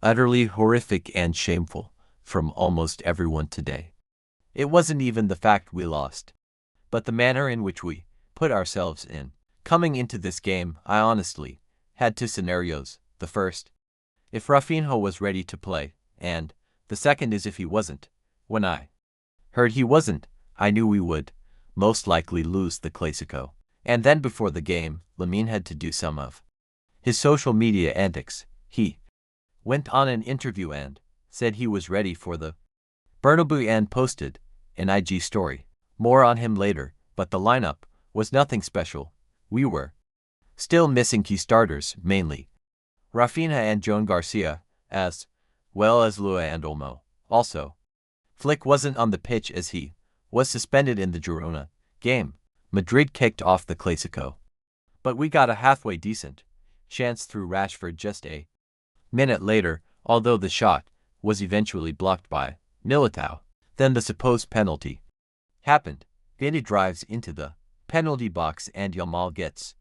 Utterly horrific and shameful from almost everyone today. It wasn't even the fact we lost, but the manner in which we put ourselves in. Coming into this game, I honestly had two scenarios. The first, if Rafinha was ready to play, and the second is if he wasn't. When I heard he wasn't, I knew we would most likely lose the Clásico. And then before the game, Lamine had to do some of his social media antics. He went on an interview and said he was ready for the Bernabeu and posted an IG story. More on him later, but the lineup was nothing special. We were still missing key starters, mainly Rafinha and Joan Garcia, as well as Lua and Olmo. Also, Flick wasn't on the pitch as he was suspended in the Girona game. Madrid kicked off the Clásico, but we got a halfway decent chance through Rashford just a minute later, although the shot was eventually blocked by Militao. Then the supposed penalty happened. Vini drives into the penalty box and Yamal gets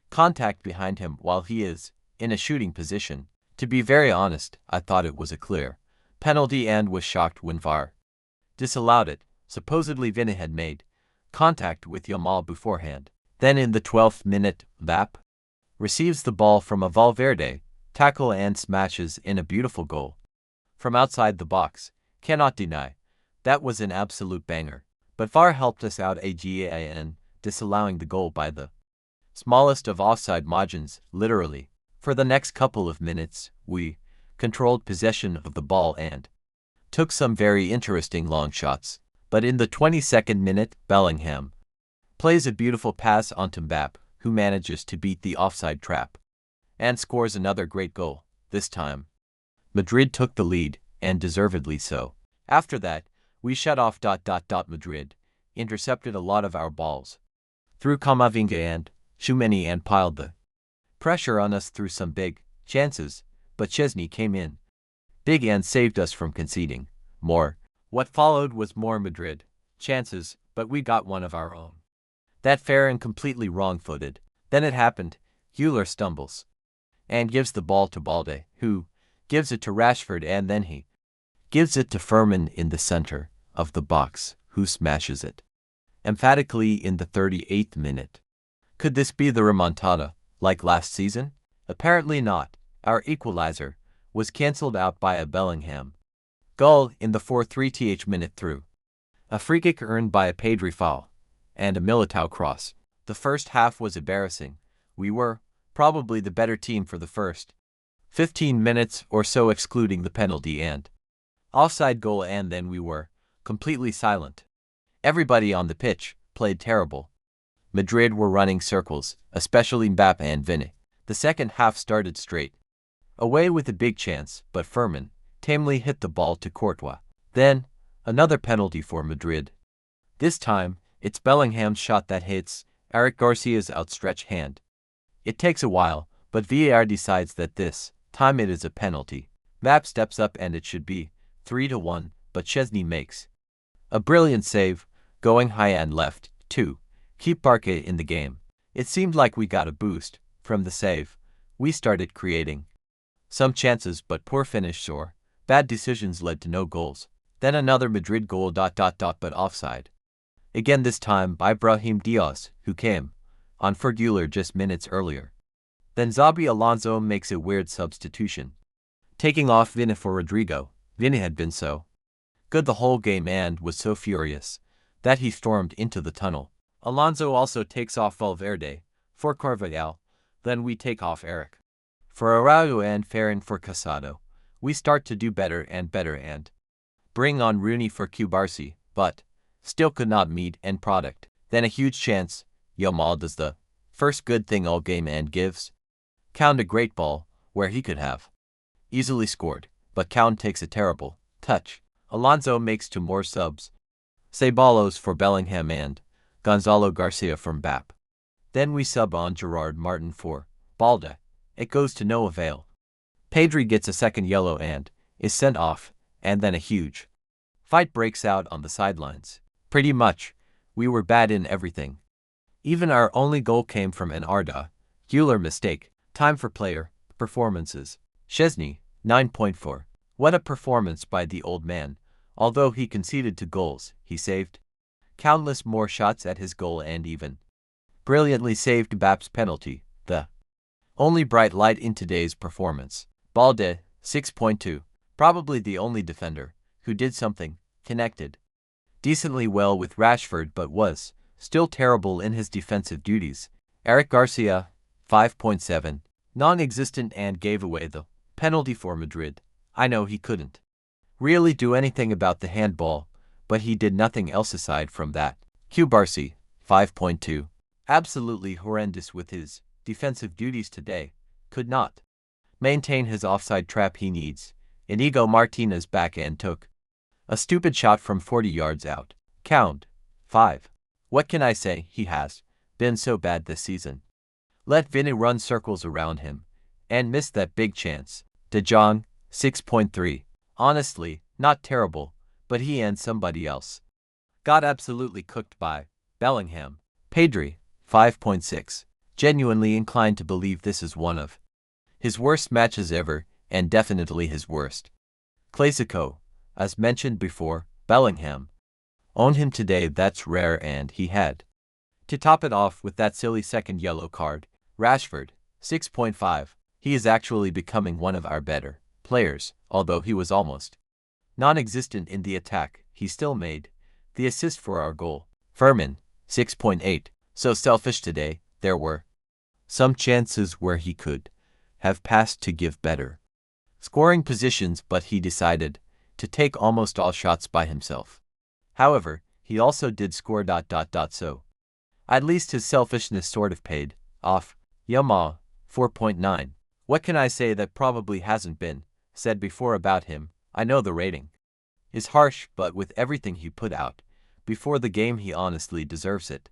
contact behind him while he is in a shooting position. To be very honest, I thought it was a clear penalty and was shocked when VAR disallowed it. Supposedly Vini had made contact with Yamal beforehand. Then in the 12th minute, Mbappé receives the ball from a Valverde tackle and smashes in a beautiful goal from outside the box. Cannot deny that was an absolute banger. But VAR helped us out again, disallowing the goal by the smallest of offside margins, literally. For the next couple of minutes, we controlled possession of the ball and took some very interesting long shots. But in the 22nd minute, Bellingham plays a beautiful pass onto Mbappé, who manages to beat the offside trap and scores another great goal. This time, Madrid took the lead, and deservedly so. After that, we shut off. Madrid intercepted a lot of our balls through Camavinga and Tchouaméni and piled the pressure on us through some big chances, but Chesney came in big and saved us from conceding more. What followed was more Madrid chances, but we got one of our own. That fair and completely wrong-footed. Then it happened. Güler stumbles and gives the ball to Balde, who gives it to Rashford, and then he gives it to Furman in the center of the box, who smashes it emphatically in the 38th minute. Could this be the remontada, like last season? Apparently not. Our equalizer was cancelled out by a Bellingham goal in the 4th minute through a free kick earned by a Pedri foul and a Militao cross. The first half was embarrassing. We were probably the better team for the first 15 minutes or so, excluding the penalty and offside goal, and then we were completely silent. Everybody on the pitch played terrible. Madrid were running circles, especially Mbappé and Vini. The second half started straight away with a big chance, but Furman tamely hit the ball to Courtois. Then, another penalty for Madrid. This time, it's Bellingham's shot that hits Eric Garcia's outstretched hand. It takes a while, but VAR decides that this time it is a penalty. Mbappé steps up and it should be 3-1, but Chesney makes a brilliant save, going high and left, to keep Barca in the game. It seemed like we got a boost from the save. We started creating some chances, but poor finish or bad decisions led to no goals. Then another Madrid goal. But offside. Again, this time by Brahim Diaz, who came on for Güler just minutes earlier. Then Xabi Alonso makes a weird substitution, taking off Vini for Rodrigo. Vini had been so good the whole game and was so furious that he stormed into the tunnel. Alonso also takes off Valverde for Carvajal. Then we take off Eric for Araujo and Ferran for Casado. We start to do better and bring on Rooney for Cubarsi, but still could not meet end product. Then a huge chance. Yamal does the first good thing all game and gives Count a great ball where he could have easily scored, but Count takes a terrible touch. Alonso makes two more subs, Ceballos for Bellingham and Gonzalo Garcia from Mbappé. Then we sub on Gerard Martin for Balde. It goes to no avail. Pedri gets a second yellow and is sent off, and then a huge fight breaks out on the sidelines. Pretty much, we were bad in everything. Even our only goal came from an Arda Güler mistake. Time for player performances. Chesney 9.4. What a performance by the old man. Although he conceded 2 goals, he saved countless more shots at his goal and even brilliantly saved Mbappé's penalty, the only bright light in today's performance. Balde, 6.2. Probably the only defender who did something connected decently well with Rashford but was still terrible in his defensive duties. Eric Garcia, 5.7. Non-existent and gave away the penalty for Madrid. I know he couldn't really do anything about the handball, but he did nothing else aside from that. Barcy, 5.2. Absolutely horrendous with his defensive duties today. Could not maintain his offside trap. He needs Inigo Martinez back and took a stupid shot from 40 yards out. Count, 5. What can I say? He has been so bad this season. Let Vinny run circles around him and missed that big chance. De Jong, 6.3. Honestly, not terrible, but he and somebody else got absolutely cooked by Bellingham. Pedri, 5.6. Genuinely inclined to believe this is one of his worst matches ever, and definitely his worst. Clasico, as mentioned before, Bellingham owned him today. That's rare, and he had to top it off with that silly second yellow card. Rashford, 6.5. He is actually becoming one of our better players, although he was almost non-existent in the attack. He still made the assist for our goal. Furman, 6.8. So selfish today. There were some chances where he could have passed to give better scoring positions, but he decided to take almost all shots by himself. However, he also did score ... So at least his selfishness sort of paid off. Yamal, 4.9. What can I say that probably hasn't been said before about him? I know the rating is harsh, but with everything he put out before the game, he honestly deserves it.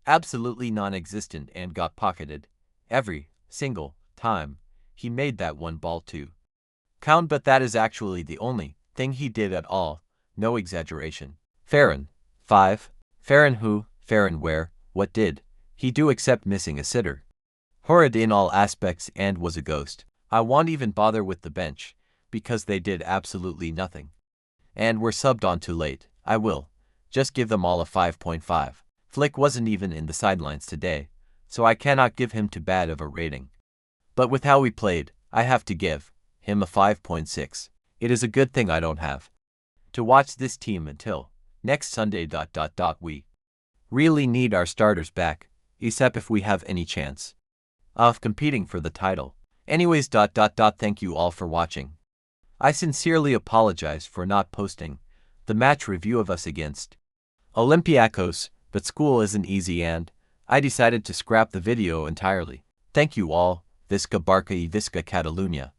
Absolutely non-existent and got pocketed every single time he made that one ball to count, but that is actually the only thing he did at all. No exaggeration. Farron, 5. Farron who? Farron where? What did he do except missing a sitter? Horrid in all aspects and was a ghost. I won't even bother with the bench, because they did absolutely nothing and were subbed on too late. I will just give them all a 5.5. Flick wasn't even in the sidelines today, so I cannot give him too bad of a rating. But with how we played, I have to give him a 5.6. It is a good thing I don't have to watch this team until next Sunday. We really need our starters back, except if we have any chance of competing for the title. Anyways. Thank you all for watching. I sincerely apologize for not posting the match review of us against Olympiacos, but school isn't easy and I decided to scrap the video entirely. Thank you all. Visca Barca y Visca Catalunya.